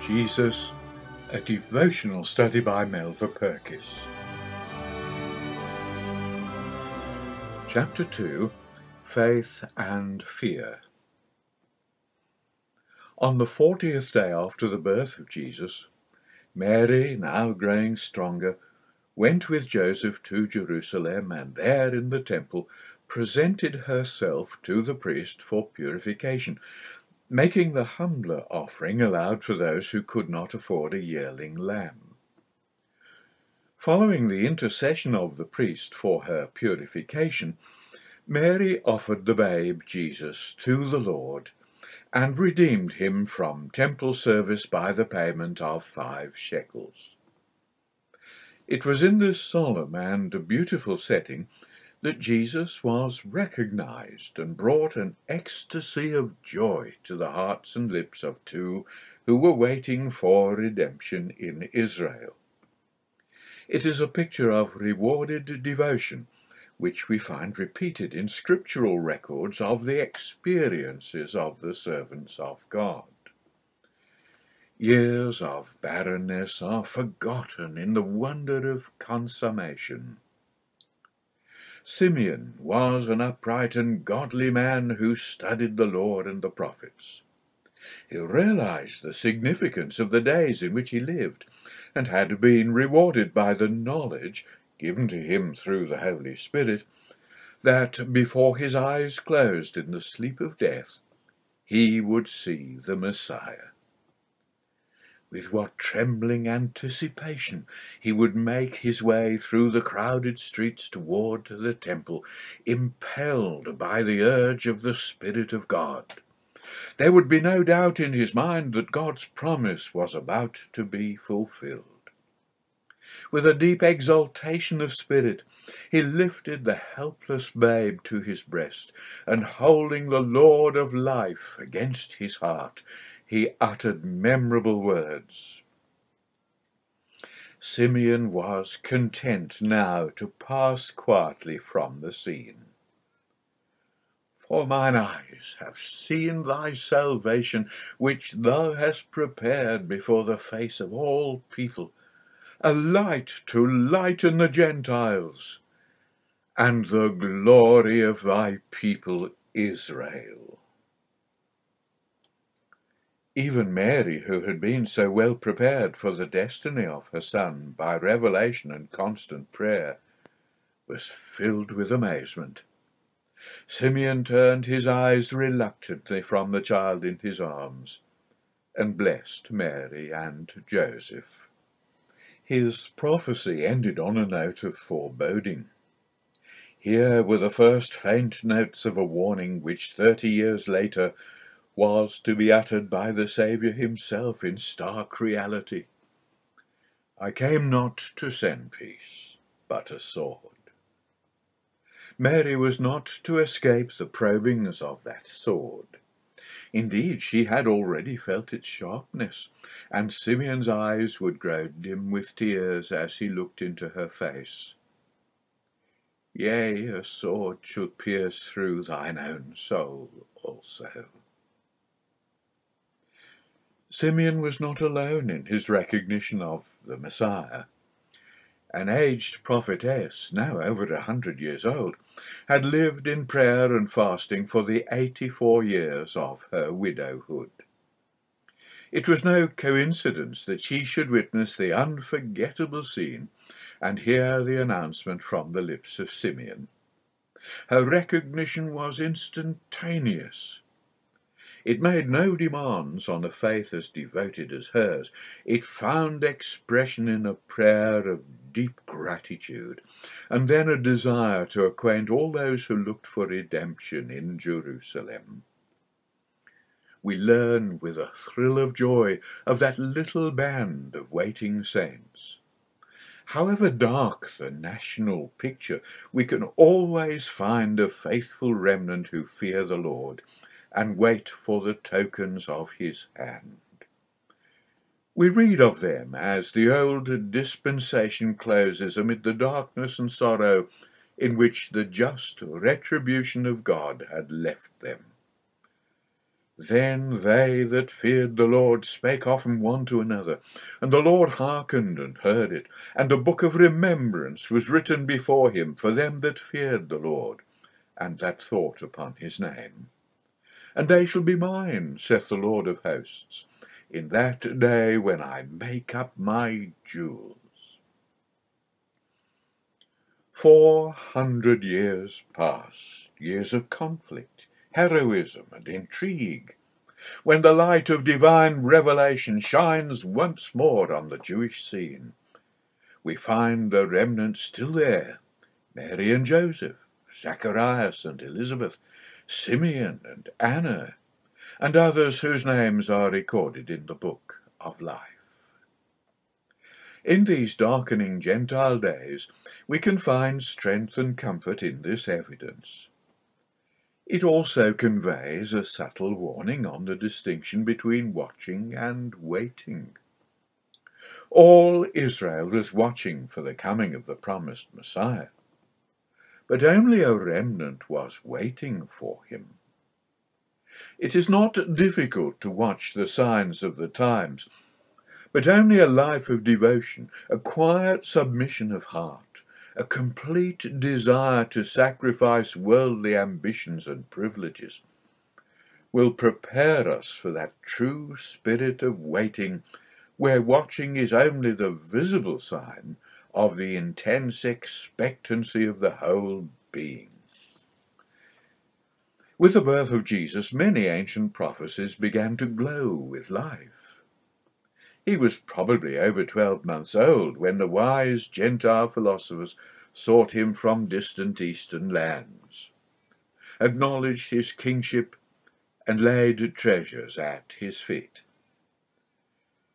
Jesus, a devotional study by Melva Purkis. Chapter 2, Faith and Fear. On the 40th day after the birth of Jesus, Mary, now growing stronger, went with Joseph to Jerusalem, and there in the temple presented herself to the priest for purification, making the humbler offering allowed for those who could not afford a yearling lamb. Following the intercession of the priest for her purification, Mary offered the babe Jesus to the Lord and redeemed him from temple service by the payment of 5 shekels. It was in this solemn and beautiful setting that Jesus was recognized and brought an ecstasy of joy to the hearts and lips of 2 who were waiting for redemption in Israel. It is a picture of rewarded devotion, which we find repeated in scriptural records of the experiences of the servants of God. Years of barrenness are forgotten in the wonder of consummation. Simeon was an upright and godly man who studied the law and the prophets. He realized the significance of the days in which he lived, and had been rewarded by the knowledge, given to him through the Holy Spirit, that before his eyes closed in the sleep of death, he would see the Messiah. With what trembling anticipation he would make his way through the crowded streets toward the temple, impelled by the urge of the Spirit of God. There would be no doubt in his mind that God's promise was about to be fulfilled. With a deep exaltation of spirit, he lifted the helpless babe to his breast, and holding the Lord of life against his heart, he uttered memorable words. Simeon was content now to pass quietly from the scene. For mine eyes have seen thy salvation, which thou hast prepared before the face of all people, a light to lighten the Gentiles, and the glory of thy people Israel. Even Mary, who had been so well prepared for the destiny of her son by revelation and constant prayer, was filled with amazement. Simeon turned his eyes reluctantly from the child in his arms, and blessed Mary and Joseph. His prophecy ended on a note of foreboding. Here were the first faint notes of a warning which 30 years later was to be uttered by the Saviour himself in stark reality. I came not to send peace, but a sword. Mary was not to escape the probings of that sword. Indeed, she had already felt its sharpness, and Simeon's eyes would grow dim with tears as he looked into her face. Yea, a sword shall pierce through thine own soul also. Simeon was not alone in his recognition of the Messiah. An aged prophetess, now over 100 years old, had lived in prayer and fasting for the 84 years of her widowhood. It was no coincidence that she should witness the unforgettable scene and hear the announcement from the lips of Simeon. Her recognition was instantaneous. It made no demands on a faith as devoted as hers. It found expression in a prayer of deep gratitude, and then a desire to acquaint all those who looked for redemption in Jerusalem. We learn with a thrill of joy of that little band of waiting saints. However dark the national picture, we can always find a faithful remnant who fear the Lord and wait for the tokens of his hand. We read of them as the old dispensation closes amid the darkness and sorrow in which the just retribution of God had left them. Then they that feared the Lord spake often one to another, and the Lord hearkened and heard it, and a book of remembrance was written before him for them that feared the Lord, and that thought upon his name. And they shall be mine, saith the Lord of hosts, in that day when I make up my jewels. 400 years past, years of conflict, heroism, and intrigue, when the light of divine revelation shines once more on the Jewish scene. We find the remnant still there, Mary and Joseph, Zacharias and Elizabeth, Simeon and Anna, and others whose names are recorded in the book of life. In these darkening Gentile days, we can find strength and comfort in this evidence. It also conveys a subtle warning on the distinction between watching and waiting. All Israel was watching for the coming of the promised Messiah, but only a remnant was waiting for him. It is not difficult to watch the signs of the times, but only a life of devotion, a quiet submission of heart, a complete desire to sacrifice worldly ambitions and privileges, will prepare us for that true spirit of waiting, where watching is only the visible sign of the intense expectancy of the whole being. With the birth of Jesus, many ancient prophecies began to glow with life. He was probably over 12 months old when the wise Gentile philosophers sought him from distant eastern lands, acknowledged his kingship, and laid treasures at his feet.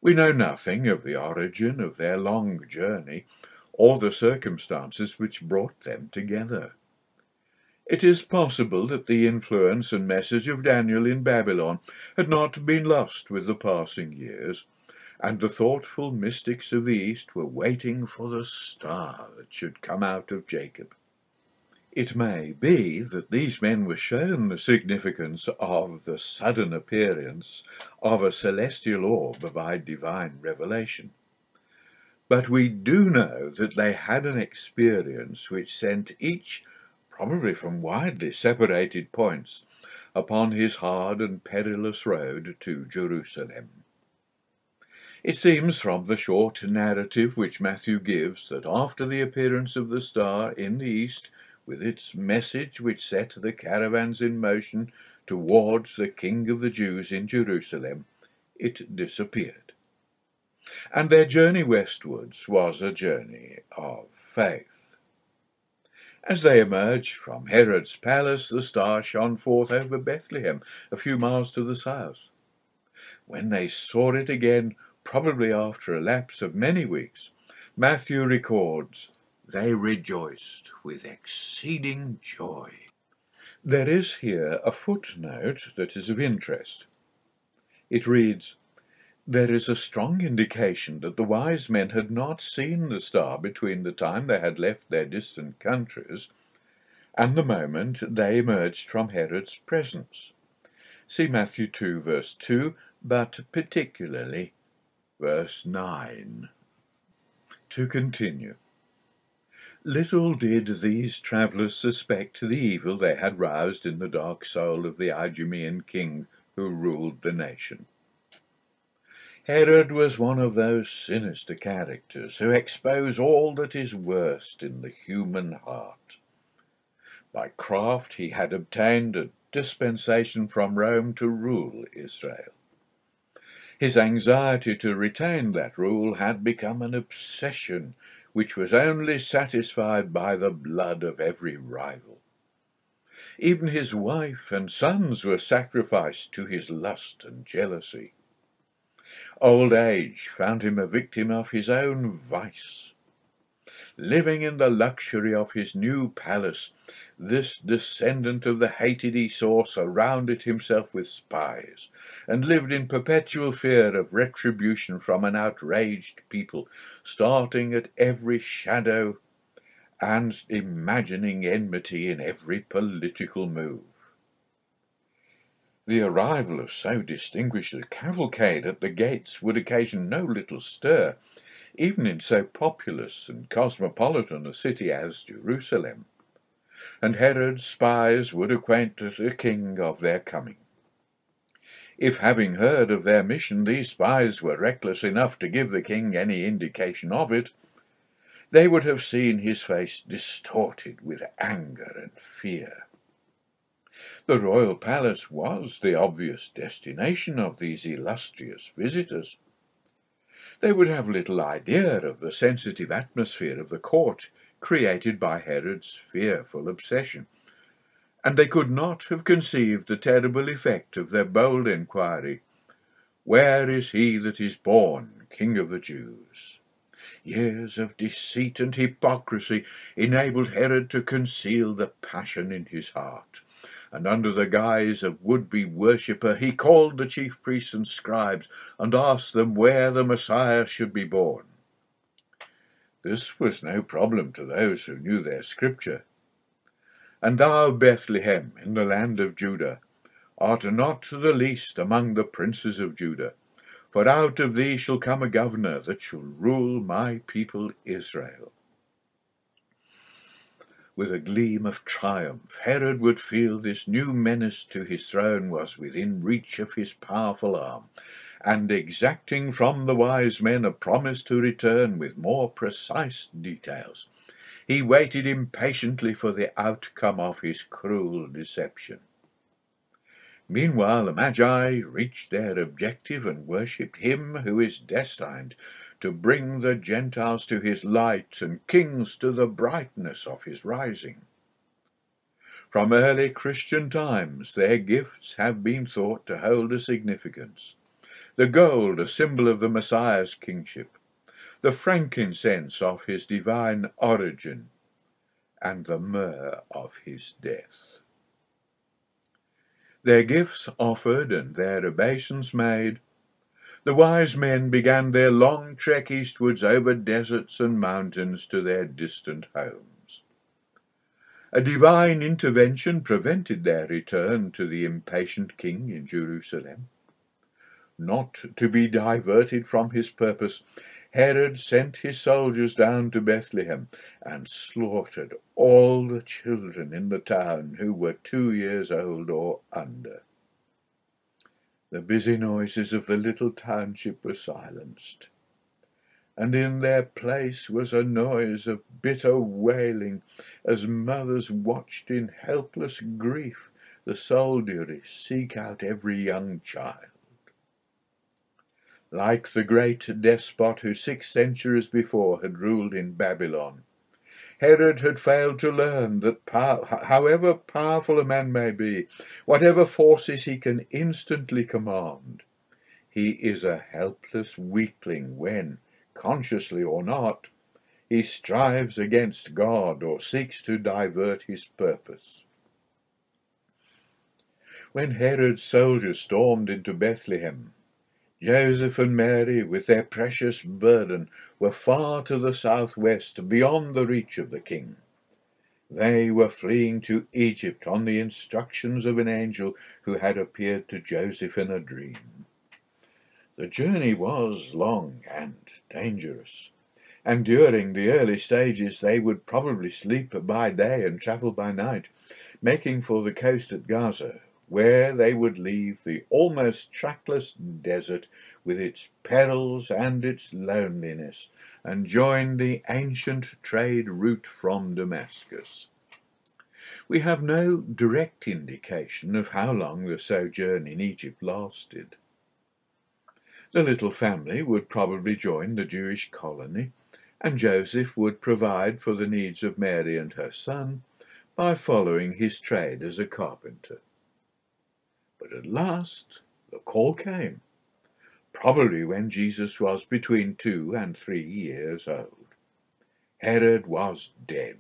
We know nothing of the origin of their long journey or the circumstances which brought them together. It is possible that the influence and message of Daniel in Babylon had not been lost with the passing years, and the thoughtful mystics of the East were waiting for the star that should come out of Jacob. It may be that these men were shown the significance of the sudden appearance of a celestial orb by divine revelation. But we do know that they had an experience which sent each, probably from widely separated points, upon his hard and perilous road to Jerusalem. It seems from the short narrative which Matthew gives that after the appearance of the star in the east, with its message which set the caravans in motion towards the King of the Jews in Jerusalem, it disappeared. And their journey westwards was a journey of faith. As they emerged from Herod's palace, the star shone forth over Bethlehem, a few miles to the south. When they saw it again, probably after a lapse of many weeks, Matthew records, they rejoiced with exceeding joy. There is here a footnote that is of interest. It reads, there is a strong indication that the wise men had not seen the star between the time they had left their distant countries and the moment they emerged from Herod's presence. See Matthew 2, verse 2, but particularly verse 9. To continue. Little did these travellers suspect the evil they had roused in the dark soul of the Idumean king who ruled the nation. Herod was one of those sinister characters who expose all that is worst in the human heart. By craft he had obtained a dispensation from Rome to rule Israel. His anxiety to retain that rule had become an obsession which was only satisfied by the blood of every rival. Even his wife and sons were sacrificed to his lust and jealousy. Old age found him a victim of his own vice. Living in the luxury of his new palace, this descendant of the hated Esau surrounded himself with spies, and lived in perpetual fear of retribution from an outraged people, starting at every shadow and imagining enmity in every political move. The arrival of so distinguished a cavalcade at the gates would occasion no little stir, even in so populous and cosmopolitan a city as Jerusalem, and Herod's spies would acquaint the king of their coming. If, having heard of their mission, these spies were reckless enough to give the king any indication of it, they would have seen his face distorted with anger and fear. The royal palace was the obvious destination of these illustrious visitors. They would have little idea of the sensitive atmosphere of the court created by Herod's fearful obsession, and they could not have conceived the terrible effect of their bold inquiry, "Where is he that is born King of the Jews?" Years of deceit and hypocrisy enabled Herod to conceal the passion in his heart, and under the guise of would-be worshipper he called the chief priests and scribes and asked them where the Messiah should be born. This was no problem to those who knew their scripture. "And thou, Bethlehem, in the land of Judah, art not the least among the princes of Judah, for out of thee shall come a governor that shall rule my people Israel." With a gleam of triumph, Herod would feel this new menace to his throne was within reach of his powerful arm, and exacting from the wise men a promise to return with more precise details, he waited impatiently for the outcome of his cruel deception. Meanwhile, the Magi reached their objective and worshipped him who is destined to bring the Gentiles to his light and kings to the brightness of his rising. From early Christian times, their gifts have been thought to hold a significance. The gold, a symbol of the Messiah's kingship, the frankincense of his divine origin, and the myrrh of his death. Their gifts offered and their obeisance made, the wise men began their long trek eastwards over deserts and mountains to their distant homes. A divine intervention prevented their return to the impatient king in Jerusalem. Not to be diverted from his purpose, Herod sent his soldiers down to Bethlehem and slaughtered all the children in the town who were 2 years old or under. The busy noises of the little township were silenced, and in their place was a noise of bitter wailing as mothers watched in helpless grief the soldiery seek out every young child. Like the great despot who 6 centuries before had ruled in Babylon, Herod had failed to learn that however powerful a man may be, whatever forces he can instantly command, he is a helpless weakling when, consciously or not, he strives against God or seeks to divert his purpose. When Herod's soldiers stormed into Bethlehem, Joseph and Mary, with their precious burden, were far to the southwest, beyond the reach of the king. They were fleeing to Egypt on the instructions of an angel who had appeared to Joseph in a dream. The journey was long and dangerous, and during the early stages they would probably sleep by day and travel by night, making for the coast at Gaza, where they would leave the almost trackless desert with its perils and its loneliness, and join the ancient trade route from Damascus. We have no direct indication of how long the sojourn in Egypt lasted. The little family would probably join the Jewish colony, and Joseph would provide for the needs of Mary and her son by following his trade as a carpenter. But at last the call came, probably when Jesus was between 2 and 3 years old. Herod was dead.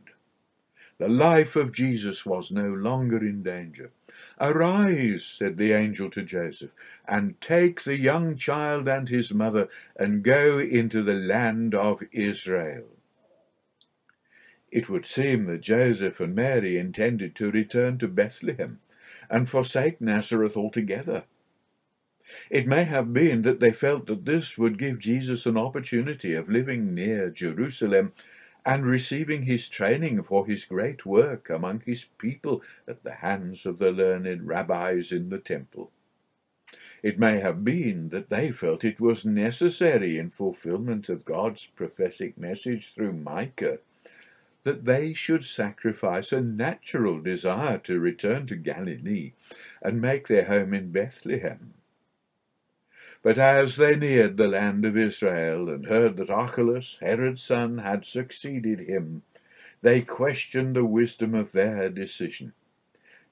The life of Jesus was no longer in danger. "Arise," said the angel to Joseph, "and take the young child and his mother and go into the land of Israel." It would seem that Joseph and Mary intended to return to Bethlehem, and forsake Nazareth altogether. It may have been that they felt that this would give Jesus an opportunity of living near Jerusalem and receiving his training for his great work among his people at the hands of the learned rabbis in the temple. It may have been that they felt it was necessary in fulfillment of God's prophetic message through Micah that they should sacrifice a natural desire to return to Galilee and make their home in Bethlehem. But as they neared the land of Israel and heard that Archelaus, Herod's son, had succeeded him, they questioned the wisdom of their decision.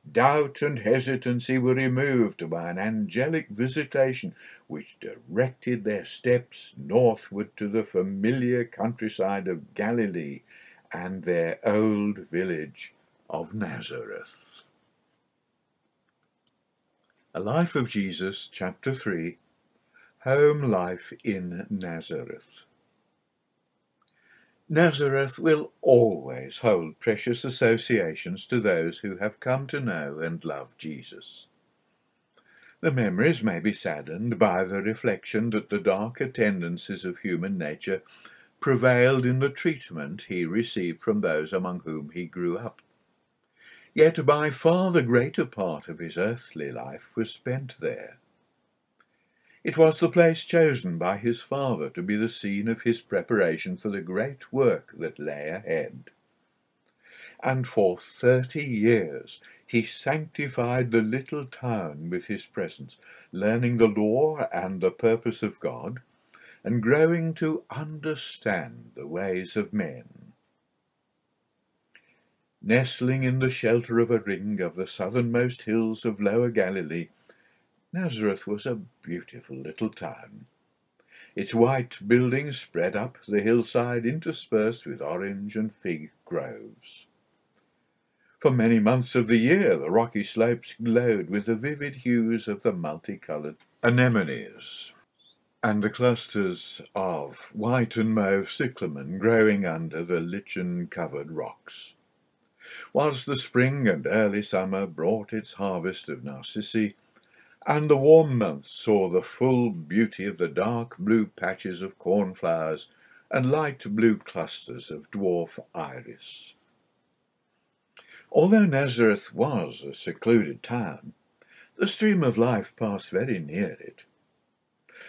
Doubt and hesitancy were removed by an angelic visitation which directed their steps northward to the familiar countryside of Galilee and their old village of Nazareth. A Life of Jesus, Chapter 3, Home Life in Nazareth. Nazareth will always hold precious associations to those who have come to know and love Jesus. The memories may be saddened by the reflection that the darker tendencies of human nature prevailed in the treatment he received from those among whom he grew up. Yet by far the greater part of his earthly life was spent there. It was the place chosen by his father to be the scene of his preparation for the great work that lay ahead. And for 30 years he sanctified the little town with his presence, learning the law and the purpose of God, and growing to understand the ways of men. Nestling in the shelter of a ring of the southernmost hills of Lower Galilee, Nazareth was a beautiful little town. Its white buildings spread up the hillside interspersed with orange and fig groves. For many months of the year the rocky slopes glowed with the vivid hues of the multicoloured anemones and the clusters of white and mauve cyclamen growing under the lichen-covered rocks. Whilst the spring and early summer brought its harvest of narcissi, and the warm months saw the full beauty of the dark blue patches of cornflowers and light blue clusters of dwarf iris. Although Nazareth was a secluded town, the stream of life passed very near it.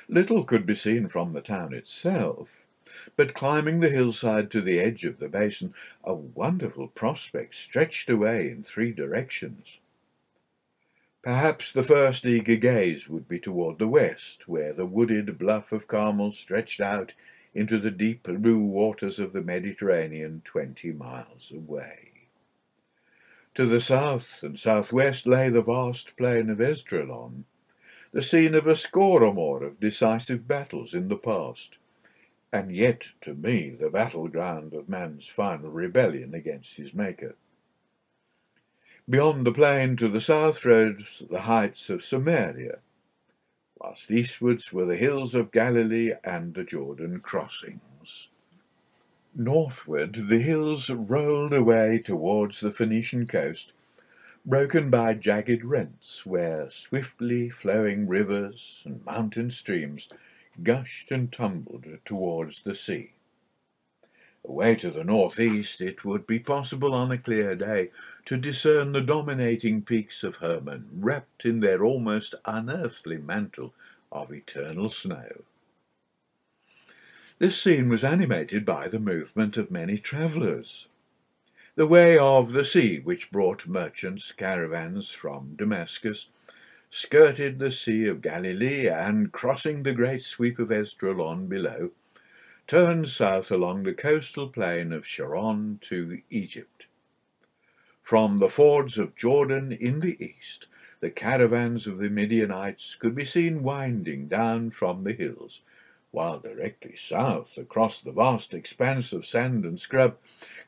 Little could be seen from the town itself, but climbing the hillside to the edge of the basin, a wonderful prospect stretched away in 3 directions. Perhaps the first eager gaze would be toward the west, where the wooded bluff of Carmel stretched out into the deep blue waters of the Mediterranean 20 miles away. To the south and southwest lay the vast plain of Esdraelon, the scene of a score or more of decisive battles in the past, and yet, to me, the battleground of man's final rebellion against his Maker. Beyond the plain to the south rose the heights of Samaria, whilst eastwards were the hills of Galilee and the Jordan crossings. Northward the hills rolled away towards the Phoenician coast, broken by jagged rents where swiftly flowing rivers and mountain streams gushed and tumbled towards the sea. Away to the northeast it would be possible on a clear day to discern the dominating peaks of Hermon wrapped in their almost unearthly mantle of eternal snow. This scene was animated by the movement of many travellers. The way of the sea, which brought merchants' caravans from Damascus, skirted the Sea of Galilee and, crossing the great sweep of Esdraelon below, turned south along the coastal plain of Sharon to Egypt. From the fords of Jordan in the east, the caravans of the Midianites could be seen winding down from the hills, while directly south, across the vast expanse of sand and scrub,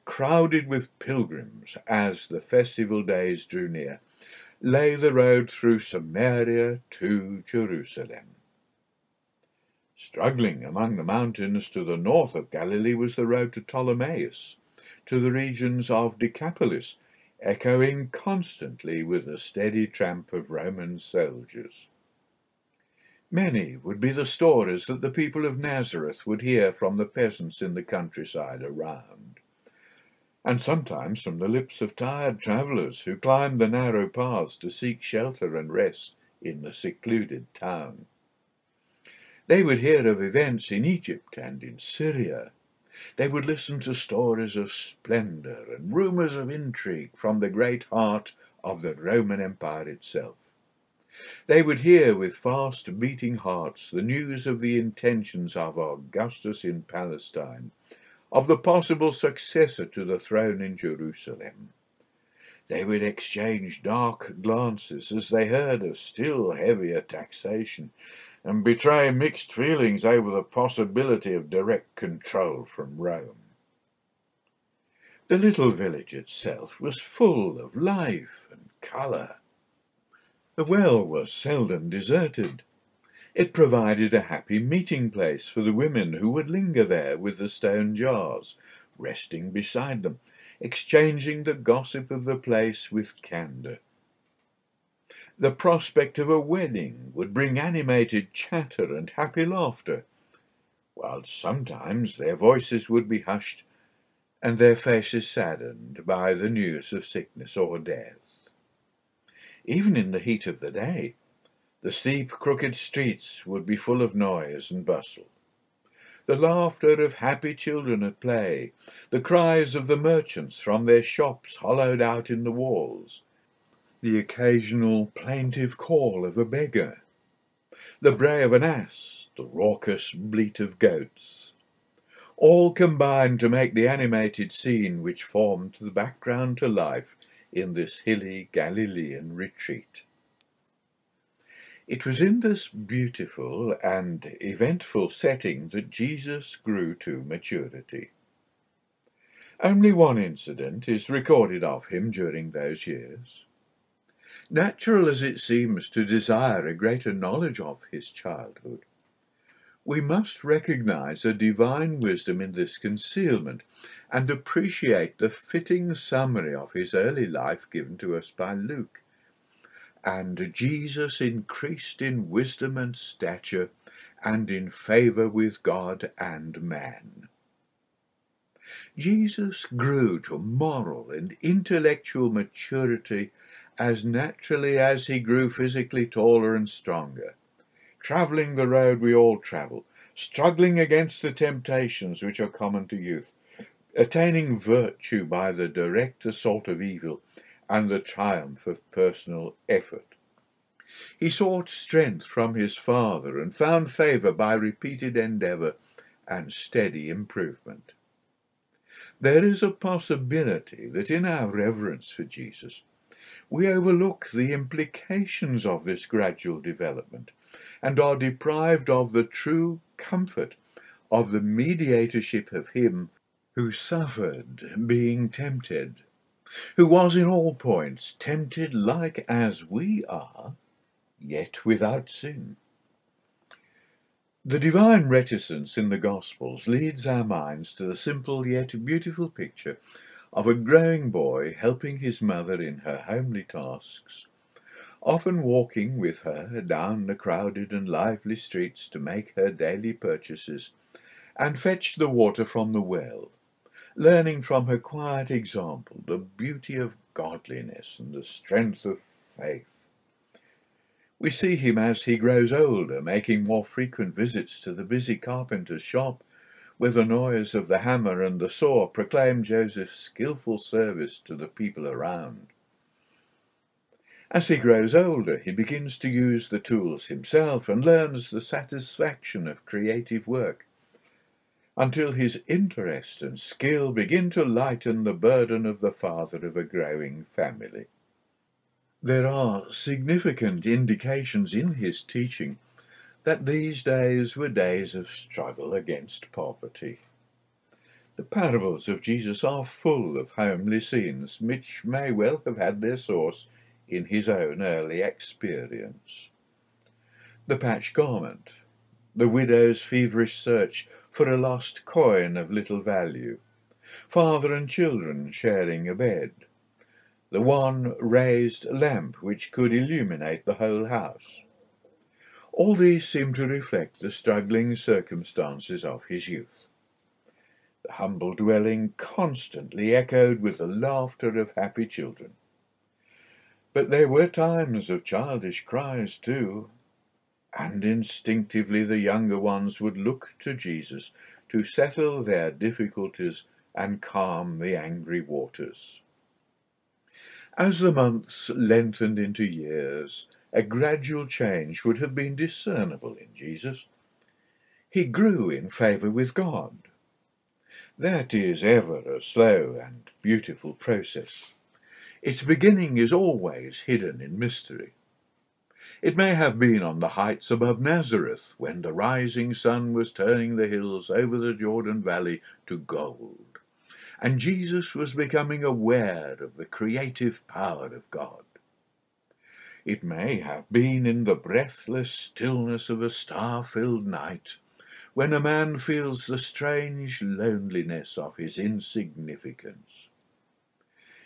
crowded with pilgrims as the festival days drew near, lay the road through Samaria to Jerusalem. Struggling among the mountains to the north of Galilee was the road to Ptolemais, to the regions of Decapolis, echoing constantly with the steady tramp of Roman soldiers. Many would be the stories that the people of Nazareth would hear from the peasants in the countryside around, and sometimes from the lips of tired travellers who climbed the narrow paths to seek shelter and rest in the secluded town. They would hear of events in Egypt and in Syria. They would listen to stories of splendour and rumours of intrigue from the great heart of the Roman Empire itself. They would hear with fast-beating hearts the news of the intentions of Augustus in Palestine, of the possible successor to the throne in Jerusalem. They would exchange dark glances as they heard of still heavier taxation, and betray mixed feelings over the possibility of direct control from Rome. The little village itself was full of life and colour. The well was seldom deserted. It provided a happy meeting place for the women who would linger there with the stone jars, resting beside them, exchanging the gossip of the place with candour. The prospect of a wedding would bring animated chatter and happy laughter, while sometimes their voices would be hushed and their faces saddened by the news of sickness or death. Even in the heat of the day, the steep, crooked streets would be full of noise and bustle. The laughter of happy children at play, the cries of the merchants from their shops hollowed out in the walls, the occasional plaintive call of a beggar, the bray of an ass, the raucous bleat of goats, all combined to make the animated scene which formed the background to life in this hilly Galilean retreat. It was in this beautiful and eventful setting that Jesus grew to maturity. Only one incident is recorded of him during those years. Natural as it seems to desire a greater knowledge of his childhood, we must recognize a divine wisdom in this concealment and appreciate the fitting summary of his early life given to us by Luke. And Jesus increased in wisdom and stature and in favour with God and man. Jesus grew to moral and intellectual maturity as naturally as he grew physically taller and stronger, travelling the road we all travel, struggling against the temptations which are common to youth, attaining virtue by the direct assault of evil and the triumph of personal effort. He sought strength from his Father and found favour by repeated endeavour and steady improvement. There is a possibility that in our reverence for Jesus, we overlook the implications of this gradual development and are deprived of the true comfort of the mediatorship of him who suffered being tempted, who was in all points tempted like as we are, yet without sin. The divine reticence in the Gospels leads our minds to the simple yet beautiful picture of a growing boy helping his mother in her homely tasks, often walking with her down the crowded and lively streets to make her daily purchases and fetch the water from the well, learning from her quiet example the beauty of godliness and the strength of faith. We see him as he grows older, making more frequent visits to the busy carpenter's shop, where the noise of the hammer and the saw proclaim Joseph's skilful service to the people around. As he grows older, he begins to use the tools himself and learns the satisfaction of creative work, until his interest and skill begin to lighten the burden of the father of a growing family. There are significant indications in his teaching that these days were days of struggle against poverty. The parables of Jesus are full of homely scenes which may well have had their source in his own early experience. The patched garment, the widow's feverish search for a lost coin of little value, father and children sharing a bed, the one raised lamp which could illuminate the whole house. All these seem to reflect the struggling circumstances of his youth. The humble dwelling constantly echoed with the laughter of happy children. But there were times of childish cries too, and instinctively the younger ones would look to Jesus to settle their difficulties and calm the angry waters. As the months lengthened into years, a gradual change would have been discernible in Jesus. He grew in favour with God. That is ever a slow and beautiful process. Its beginning is always hidden in mystery. It may have been on the heights above Nazareth, when the rising sun was turning the hills over the Jordan Valley to gold, and Jesus was becoming aware of the creative power of God. It may have been in the breathless stillness of a star-filled night, when a man feels the strange loneliness of his insignificance.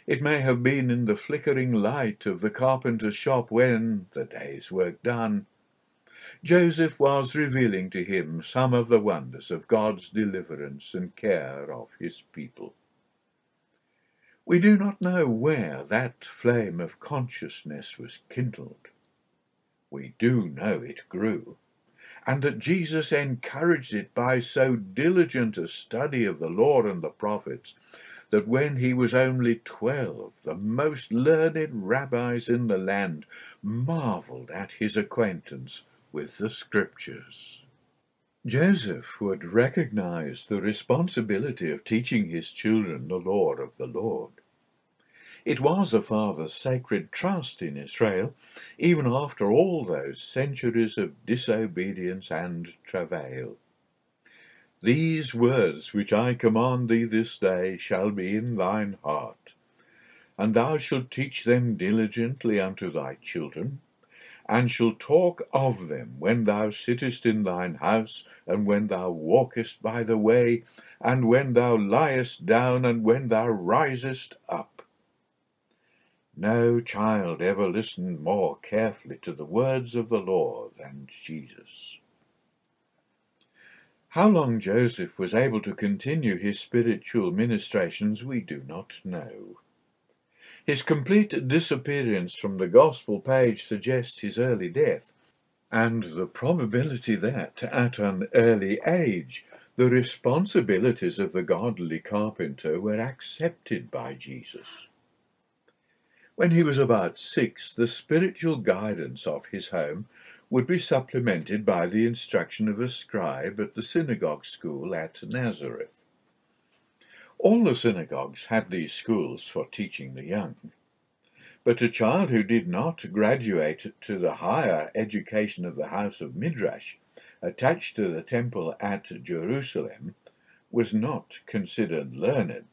It may have been in the flickering light of the carpenter's shop when, the day's work done, Joseph was revealing to him some of the wonders of God's deliverance and care of his people. We do not know where that flame of consciousness was kindled. We do know it grew, and that Jesus encouraged it by so diligent a study of the law and the prophets, that when he was only 12, the most learned rabbis in the land marvelled at his acquaintance with the Scriptures. Joseph would recognize the responsibility of teaching his children the law of the Lord. It was a father's sacred trust in Israel, even after all those centuries of disobedience and travail. These words which I command thee this day shall be in thine heart, and thou shalt teach them diligently unto thy children, and shalt talk of them when thou sittest in thine house, and when thou walkest by the way, and when thou liest down, and when thou risest up. No child ever listened more carefully to the words of the law than Jesus. How long Joseph was able to continue his spiritual ministrations we do not know. His complete disappearance from the gospel page suggests his early death, and the probability that, at an early age, the responsibilities of the godly carpenter were accepted by Jesus. When he was about 6, the spiritual guidance of his home would be supplemented by the instruction of a scribe at the synagogue school at Nazareth. All the synagogues had these schools for teaching the young, but a child who did not graduate to the higher education of the house of Midrash, attached to the temple at Jerusalem, was not considered learned.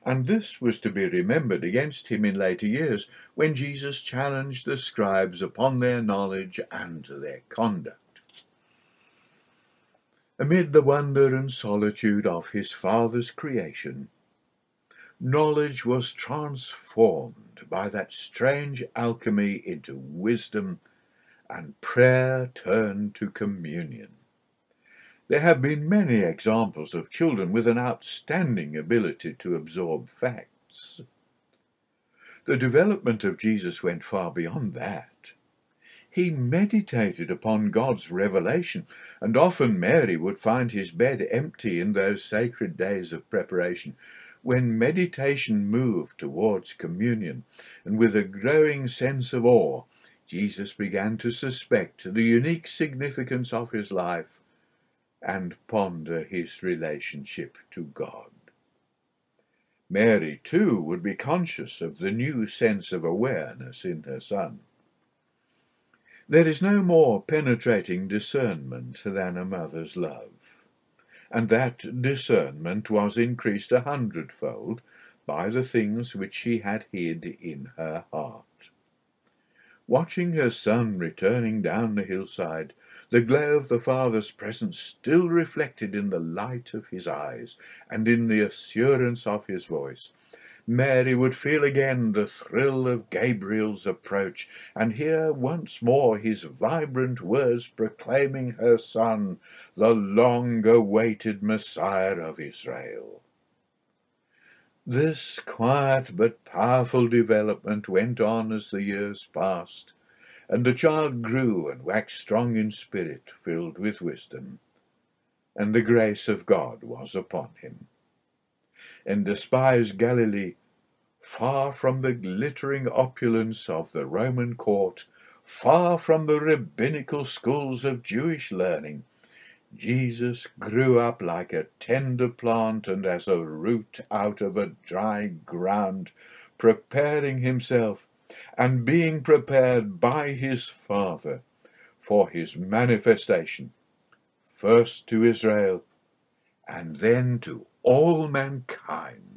And this was to be remembered against him in later years, when Jesus challenged the scribes upon their knowledge and their conduct. Amid the wonder and solitude of his Father's creation, knowledge was transformed by that strange alchemy into wisdom, and prayer turned to communion. There have been many examples of children with an outstanding ability to absorb facts. The development of Jesus went far beyond that. He meditated upon God's revelation, and often Mary would find his bed empty in those sacred days of preparation, when meditation moved towards communion, and with a growing sense of awe, Jesus began to suspect the unique significance of his life and ponder his relationship to God. Mary, too, would be conscious of the new sense of awareness in her son. There is no more penetrating discernment than a mother's love, and that discernment was increased 100-fold by the things which she had hid in her heart. Watching her son returning down the hillside, the glow of the Father's presence still reflected in the light of his eyes and in the assurance of his voice, Mary would feel again the thrill of Gabriel's approach, and hear once more his vibrant words proclaiming her son, the long-awaited Messiah of Israel. This quiet but powerful development went on as the years passed, and the child grew and waxed strong in spirit, filled with wisdom, and the grace of God was upon him. In despised Galilee, far from the glittering opulence of the Roman court, far from the rabbinical schools of Jewish learning, Jesus grew up like a tender plant and as a root out of a dry ground, preparing himself and being prepared by his Father for his manifestation, first to Israel and then to all mankind.